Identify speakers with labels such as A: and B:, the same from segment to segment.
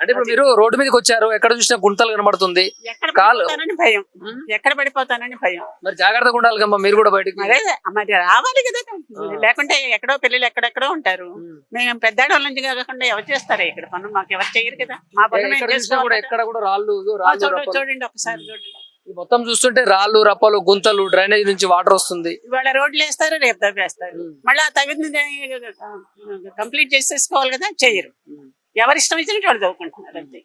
A: అంటే ఇప్పుడు మీరు రోడ్డు మీదకి వచ్చారు, ఎక్కడ చూసినా గుంతలు కనబడుతుంది,
B: ఎక్కడ
A: కాలు
B: పడిపోతానని భయం, ఎక్కడ పడిపోతానని భయం.
A: మరి జాగ్రత్తగా ఉండాలి కమ్మా మీరు కూడా బయటకు.
B: అదే మరి రావాలి కదా, లేకుంటే ఎక్కడో పిల్లలు ఎక్కడెక్కడో ఉంటారు. మేము పెద్దాడోళ్ళ నుంచి కాకుండా ఎవరు చేస్తారా ఇక్కడ పనులు? మాకు ఎవరు చేయరు కదా, మా పనులు మేము
A: ఎక్కడ చూసినా
B: చేసుకోవాలి
A: కూడా
B: కదా.
A: ఎక్కడ కూడా రాళ్ళు రాళ్ళు రప్పలు.
B: చూడండి ఒకసారి చూడండి.
A: ఇది మొత్తం చూస్తుంటే రాళ్ళు రప్పలు గుంతలు, డ్రైనేజ్ నుంచి వాటర్ వస్తుంది.
B: ఇవాళ రోడ్లు వేస్తారు, రేపు తవ్వేస్తారు. మళ్ళీ ఆ తవ్వింది కంప్లీట్ చేసేసుకోవాలి కదా, చెయ్యరు. ఎవరి ఇష్టం ఇచ్చినట్టు వాళ్ళు చదువుకుంటున్నారు అంతే.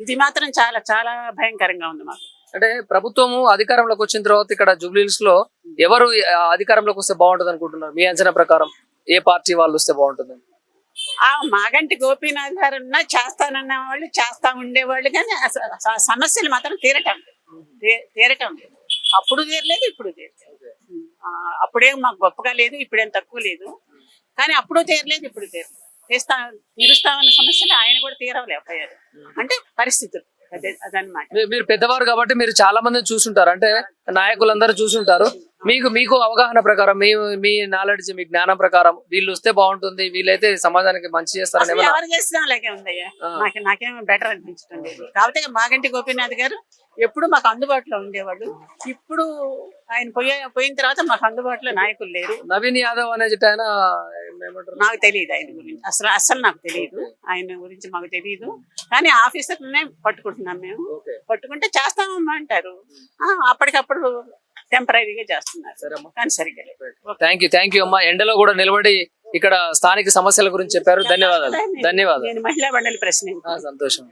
B: ఇది మాత్రం చాలా చాలా భయంకరంగా ఉంది మాకు.
A: అంటే ప్రభుత్వము అధికారంలోకి వచ్చిన తర్వాత ఇక్కడ జూబ్లీహిల్స్ లో ఎవరు అధికారంలోకి వస్తే బాగుంటుంది అనుకుంటున్నారు మీ అంచనా ప్రకారం? ఏ పార్టీ వాళ్ళు వస్తే బాగుంటుంది?
B: ఆ మాగంటి గోపీనాథ్ గారు ఉన్నా చేస్తానన్న వాళ్ళు చేస్తా ఉండేవాళ్ళు, కానీ ఆ సమస్యలు మాత్రం తీరటం లేదు. అప్పుడు తీరలేదు, ఇప్పుడు తీరలేదు. అప్పుడేం మాకు గొప్పగా లేదు, ఇప్పుడేం తక్కువ లేదు. కానీ అప్పుడు తీరలేదు, ఇప్పుడు తీరలేదు. తీరుస్తామన్న సమస్యలు ఆయన కూడా తీరవలేకపోయారు. అంటే పరిస్థితులు అదనమాట.
A: మీరు పెద్దవారు కాబట్టి మీరు చాలా మందిని చూసుంటారు, అంటే నాయకులందరూ చూసుంటారు. మీకు అవగాహన ప్రకారం, మీ నాలెడ్జ్, మీ జ్ఞానం ప్రకారం వీళ్ళు వస్తే బాగుంటుంది, వీళ్ళైతే సమాజానికి మంచి చేస్తారని ఏమన్నా?
B: ఎవరు చేసినా అలాగే ఉందయ్యా. నాకేం బెటర్ అనిపించడం లేదు. కాకపోతే మాగంటి గోపీనాథ్ గారు ఎప్పుడు మాకు అందుబాటులో ఉండేవాళ్ళు. ఇప్పుడు ఆయన పోయిన తర్వాత మాకు అందుబాటులో నాయకులు లేరు.
A: నవీన్ యాదవ్ అనేది ఆయన ఏమంటారు?
B: నాకు తెలియదు ఆయన గురించి, అసలు నాకు తెలియదు. ఆయన గురించి మాకు తెలియదు. కానీ ఆఫీసర్నే పట్టుకుంటున్నాం మేము. పట్టుకుంటే చేస్తామమ్మా అంటారు, అప్పటికప్పుడు టెంపరీగా చేస్తున్నారు, కానీ సరిగ్గా లేదు.
A: థ్యాంక్ యూ అమ్మా. ఎండలో కూడా నిలబడి ఇక్కడ స్థానిక సమస్యల గురించి చెప్పారు. ధన్యవాదాలు.
B: నేను మహిళా మండలి ప్రెసిడెంట్.
A: సంతోషం.